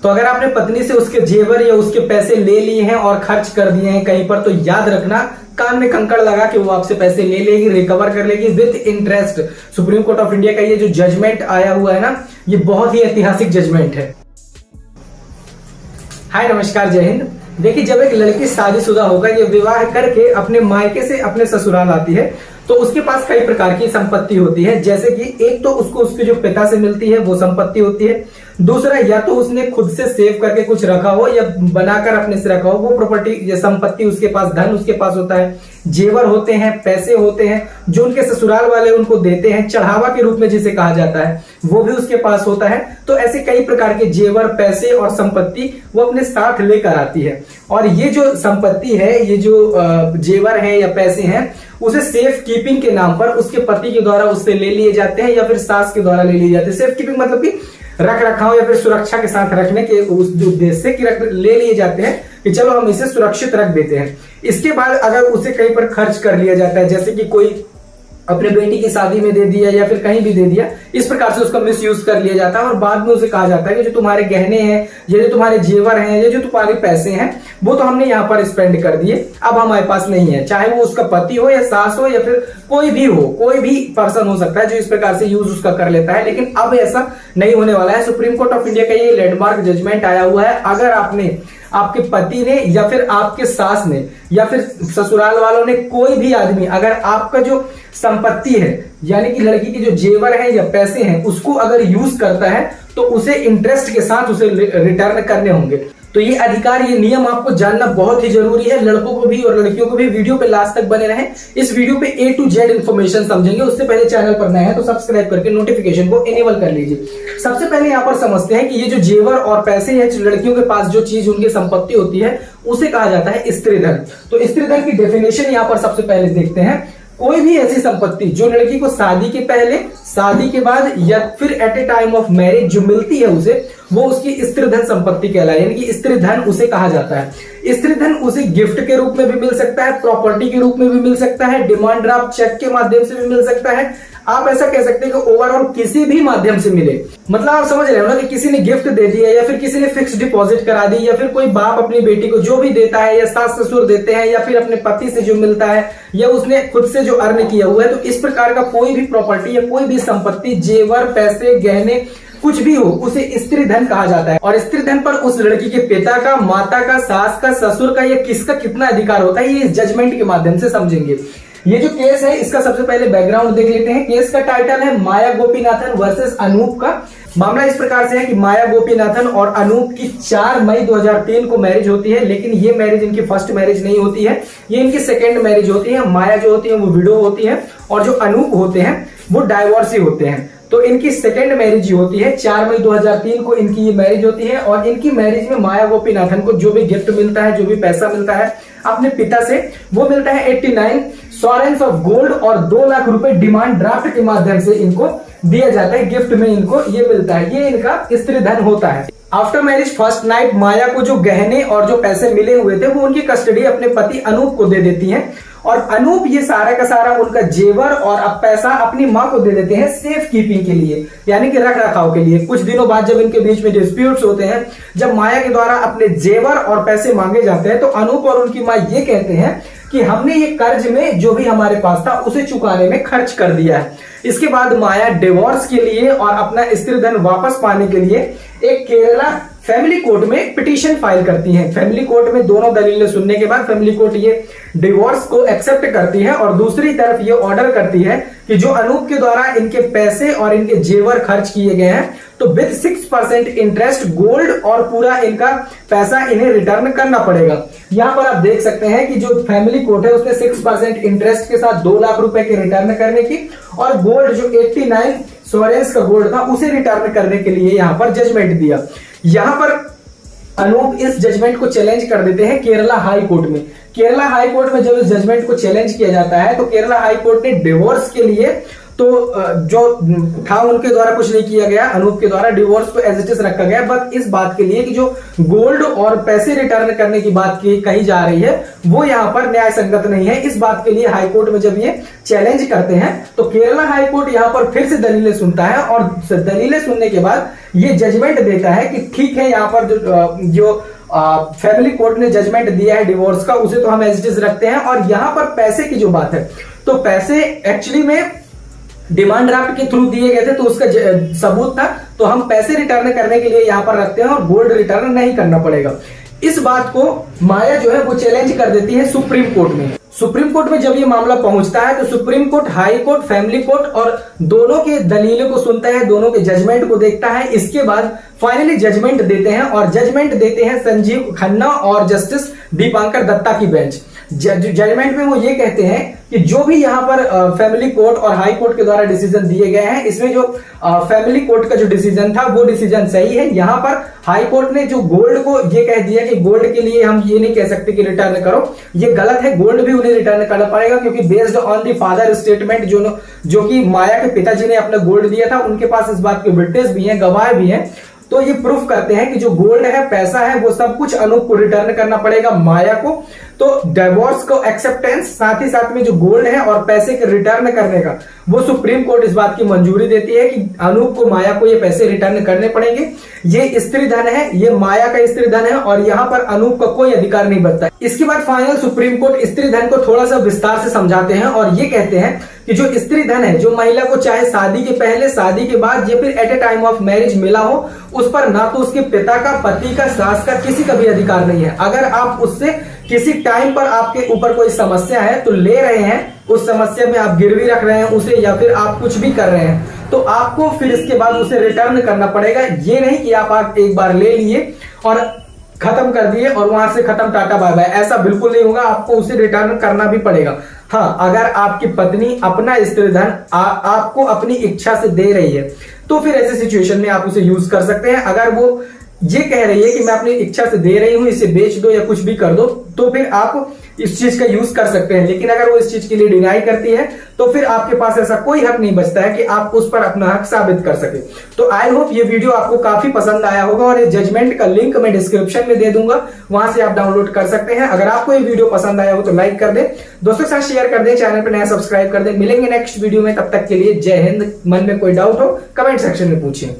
तो अगर आपने पत्नी से उसके जेवर या उसके पैसे ले लिए हैं और खर्च कर दिए हैं कहीं पर, तो याद रखना कान में कंकड़ लगा कि वो आपसे पैसे ले लेगी, रिकवर कर लेगी with interest. Supreme court of India का ये जो जजमेंट आया हुआ है ना, ये बहुत ही ऐतिहासिक जजमेंट है। हाय नमस्कार, जय हिंद। देखिए, जब एक लड़की शादीशुदा होकर ये विवाह करके अपने मायके से अपने ससुराल आती है तो उसके पास कई प्रकार की संपत्ति होती है। जैसे कि एक तो उसको उसके जो पिता से मिलती है वो संपत्ति होती है, दूसरा या तो उसने खुद से सेव करके कुछ रखा हो या बनाकर अपने से रखा हो, वो प्रॉपर्टी या संपत्ति उसके पास, धन उसके पास होता है, जेवर होते हैं, पैसे होते हैं जो उनके ससुराल वाले उनको देते हैं चढ़ावा के रूप में जिसे कहा जाता है, वो भी उसके पास होता है। तो ऐसे कई प्रकार के जेवर, पैसे और संपत्ति वो अपने साथ लेकर आती है। और ये जो संपत्ति है, ये जो जेवर है या पैसे हैं, उसे सेफ कीपिंग के नाम पर उसके पति के द्वारा उससे ले लिए जाते हैं या फिर सास के द्वारा ले लिए जाते हैं। सेफ कीपिंग मतलब कि रख रखाव या फिर सुरक्षा के साथ रखने के उस उद्देश्य से कि ले लिए जाते हैं कि चलो हम इसे सुरक्षित रख देते हैं। इसके बाद अगर उसे कहीं पर खर्च कर लिया जाता है, जैसे कि कोई अपने बेटी की शादी में दे दिया या फिर कहीं भी दे दिया, इस प्रकार से उसका मिस यूज कर लिया जाता है और बाद में उसे कहा जाता है कि जो तुम्हारे गहने हैं, ये जो तुम्हारे जेवर हैं, ये जो तुम्हारे पैसे हैं, वो तो हमने यहाँ पर स्पेंड कर दिए, अब हमारे पास नहीं है। चाहे वो उसका पति हो या सास हो या फिर कोई भी हो, कोई भी पर्सन हो सकता है जो इस प्रकार से यूज उसका कर लेता है। लेकिन अब ऐसा नहीं होने वाला है। सुप्रीम कोर्ट ऑफ इंडिया का ये लैंडमार्क जजमेंट आया हुआ है। अगर आपने, आपके पति ने या फिर आपके सास ने या फिर ससुराल वालों ने, कोई भी आदमी अगर आपका जो संपत्ति है यानी कि लड़की के जो जेवर है या पैसे हैं उसको अगर यूज करता है तो उसे इंटरेस्ट के साथ उसे रिटर्न करने होंगे। तो ये अधिकार, ये नियम आपको जानना बहुत ही जरूरी है। लड़कों को भी और लड़कियों को भी वीडियो पे लास्ट तक बने रहें। इस वीडियो पे A to Z इंफॉर्मेशन समझेंगे। उससे पहले चैनल पर नए हैं तो सब्सक्राइब करके नोटिफिकेशन को इनेबल कर लीजिए। सबसे पहले यहाँ पर समझते हैं कि ये जो जेवर और पैसे हैं, लड़कियों के पास जो चीज उनकी संपत्ति होती है उसे कहा जाता है स्त्री धन। तो स्त्री धन की डेफिनेशन यहाँ पर सबसे पहले देखते हैं। कोई भी ऐसी संपत्ति जो लड़की को शादी के पहले, शादी के बाद या फिर at a time of marriage जो मिलती है उसे, वो उसकी स्त्री धन संपत्ति कहलाए, यानी कि स्त्री धन उसे कहा जाता है। स्त्री धन उसे गिफ्ट के रूप में भी मिल सकता है, प्रॉपर्टी के रूप में भी मिल सकता है, डिमांड ड्राफ्ट चेक के माध्यम से भी मिल सकता है। आप ऐसा कह सकते हैं कि ओवरऑल किसी भी माध्यम से मिले। मतलब आप समझ रहे हो ना कि किसी ने गिफ्ट दे दिया या फिर किसी ने फिक्स डिपॉजिट करा दी या फिर कोई बाप अपनी बेटी को जो भी देता है या सास ससुर देते हैं या फिर अपने पति से जो मिलता है या उसने खुद से जो अर्न किया हुआ है, तो इस प्रकार का कोई भी प्रॉपर्टी या कोई भी संपत्ति, जेवर, पैसे, गहने, कुछ भी हो, उसे स्त्री धन कहा जाता है। और स्त्री धन पर उस लड़की के पिता का, माता का, सास का, ससुर का या किसका कितना अधिकार होता है, ये इस जजमेंट के माध्यम से समझेंगे। ये जो केस है इसका सबसे पहले बैकग्राउंड देख लेते हैं। केस का टाइटल है माया गोपीनाथन वर्सेस अनूप का। मामला इस प्रकार से है कि माया गोपीनाथन और अनूप की 4 मई 2003 को मैरिज होती है, लेकिन ये मैरिज इनकी फर्स्ट मैरिज नहीं होती है, ये इनकी सेकेंड मैरिज होती है। माया जो होती है वो विडो होती है और जो अनूप होते हैं वो डाइवोर्सी होते हैं। तो इनकी सेकेंड मैरिज होती है, 4 मई 2003 को इनकी ये मैरिज होती है। और इनकी मैरिज में माया गोपीनाथन को जो भी गिफ्ट मिलता है, जो भी पैसा मिलता है अपने पिता से, वो मिलता है 89 सॉरेंस ऑफ गोल्ड और 2 लाख रुपए डिमांड ड्राफ्ट के माध्यम से इनको दिया जाता है। गिफ्ट में इनको ये मिलता है, ये इनका स्त्री धन होता है। आफ्टर मैरिज फर्स्ट नाइट माया को जो गहने और जो पैसे मिले हुए थे वो उनकी कस्टडी अपने पति अनूप को दे देती हैं और अनूप ये सारा का सारा उनका जेवर और अब पैसा अपनी माँ को दे देते हैं सेफ कीपिंग के लिए, यानी कि रख रखाव के लिए। कुछ दिनों बाद जब इनके बीच में डिस्प्यूट्स होते हैं, जब माया के द्वारा अपने जेवर और पैसे मांगे जाते हैं, तो अनूप और उनकी माँ ये कहते हैं कि हमने ये कर्ज में जो भी हमारे पास था उसे चुकाने में खर्च कर दिया है। इसके बाद माया डिवोर्स के लिए और अपना स्त्री धन वापस पाने के लिए एक केरला फैमिली कोर्ट में पिटीशन फाइल करती हैं। फैमिली कोर्ट में दोनों दलीलें सुनने के बाद फैमिली कोर्ट ये डिवोर्स को एक्सेप्ट करती है और दूसरी तरफ ये ऑर्डर करती है कि जो अनूप के द्वारा इनके पैसे और इनके जेवर खर्च किए गए हैं तो विद 6% इंटरेस्ट गोल्ड और पूरा इनका पैसा इन्हें रिटर्न करना पड़ेगा। यहां पर आप देख सकते हैं कि जो फैमिली कोर्ट है उसने 6% इंटरेस्ट के साथ 2 लाख रुपए के रिटर्न करने की और गोल्ड जो 89 सोरेंस का गोल्ड था उसे रिटर्न करने के लिए यहां पर जजमेंट दिया। यहां पर अनूप इस जजमेंट को चैलेंज कर देते हैं केरला हाई कोर्ट में। केरला हाई कोर्ट में जब इस जजमेंट को चैलेंज किया जाता है तो केरला हाई कोर्ट ने डिवोर्स के लिए तो जो था उनके द्वारा कुछ नहीं किया गया, अनूप के द्वारा डिवोर्स को एज इट इज रखा गया। बट इस बात के लिए कि जो गोल्ड और पैसे रिटर्न करने की बात कही जा रही है वो यहाँ पर न्याय संगत नहीं है। इस बात के लिए हाईकोर्ट में जब ये चैलेंज करते हैं तो केरला हाईकोर्ट यहाँ पर फिर से दलीलें सुनता है और दलीलें सुनने के बाद ये जजमेंट देता है कि ठीक है, यहाँ पर जो फैमिली कोर्ट ने जजमेंट दिया है डिवोर्स का उसे तो हम एज इट इज रखते हैं। और यहां पर पैसे की जो बात है, तो पैसे एक्चुअली में डिमांड ड्राफ्ट के थ्रू दिए गए थे तो उसका सबूत था, तो हम पैसे रिटर्न करने के लिए यहां पर रखते हैं और गोल्ड रिटर्न नहीं करना पड़ेगा। इस बात को माया जो है वो चैलेंज कर देती है सुप्रीम कोर्ट में। सुप्रीम कोर्ट में जब ये मामला पहुंचता है तो supreme court, high court, family court और दोनों के दलीलों को सुनता है, दोनों के जजमेंट को देखता है। इसके बाद फाइनली जजमेंट देते हैं और जजमेंट देते हैं संजीव खन्ना और जस्टिस दीपांकर दत्ता की बेंच। जजमेंट में वो ये कहते हैं कि जो भी यहाँ पर फैमिली कोर्ट और हाई कोर्ट के द्वारा डिसीजन दिए गए हैं, इसमें जो फैमिली कोर्ट का जो डिसीजन था वो डिसीजन सही है। यहाँ पर हाई कोर्ट ने जो गोल्ड को ये कह दिया कि गोल्ड के लिए हम ये नहीं कह सकते कि रिटर्न करो, ये गलत है। गोल्ड भी उन्हें रिटर्न करना पड़ेगा क्योंकि based on the father statement जो कि माया के पिताजी ने अपना गोल्ड दिया था, उनके पास इस बात के विटनेस भी हैं, गवाह भी हैं। तो ये प्रूफ करते हैं कि जो गोल्ड है, पैसा है, वो सब कुछ अनूप को रिटर्न करना पड़ेगा, माया को। तो डिवोर्स को एक्सेप्टेंस, साथ ही साथ में जो गोल्ड है और पैसे के रिटर्न करने का, वो सुप्रीम कोर्ट इस बात की मंजूरी देती है कि अनूप को, माया को ये पैसे रिटर्न करने पड़ेंगे। ये स्त्री धन है, ये माया का स्त्री धन है और यहाँ पर अनूप का कोई अधिकार नहीं बनता। इसके बाद फाइनल सुप्रीम कोर्ट स्त्री धन को थोड़ा सा विस्तार से समझाते हैं और ये कहते हैं कि जो स्त्री धन है, जो महिला को चाहे शादी के पहले, शादी के बाद या फिर at a time of marriage मिला हो, उस पर ना तो उसके पिता का, पति का, सास का किसी का भी अधिकार नहीं है। अगर आप उससे किसी टाइम पर आपके ऊपर कोई समस्या है तो ले रहे हैं, उस समस्या में आप गिरवी रख रहे हैं उसे या फिर आप कुछ भी कर रहे हैं, तो आपको फिर इसके बाद उसे रिटर्न करना पड़ेगा। ये नहीं कि आप एक बार ले लिए और खत्म कर दिए और वहां से खत्म, टाटा बाय बाय, ऐसा बिल्कुल नहीं होगा। आपको उसे रिटर्न करना भी पड़ेगा। हाँ, अगर आपकी पत्नी अपना स्त्री धन आपको अपनी इच्छा से दे रही है तो फिर ऐसे सिचुएशन में आप उसे यूज कर सकते हैं। अगर वो ये कह रही है कि मैं अपनी इच्छा से दे रही हूं, इसे बेच दो या कुछ भी कर दो, तो फिर आप इस चीज का यूज कर सकते हैं। लेकिन अगर वो इस चीज के लिए डिनाई करती है तो फिर आपके पास ऐसा कोई हक नहीं बचता है कि आप उस पर अपना हक साबित कर सके। तो आई होप ये वीडियो आपको काफी पसंद आया होगा और ये जजमेंट का लिंक मैं डिस्क्रिप्शन में दे दूंगा, वहां से आप डाउनलोड कर सकते हैं। अगर आपको ये वीडियो पसंद आया हो तो लाइक कर दे, दोस्तों के साथ शेयर कर दे, चैनल पर नया सब्सक्राइब कर दे। मिलेंगे नेक्स्ट वीडियो में, तब तक के लिए जय हिंद। मन में कोई डाउट हो कमेंट सेक्शन में पूछिए।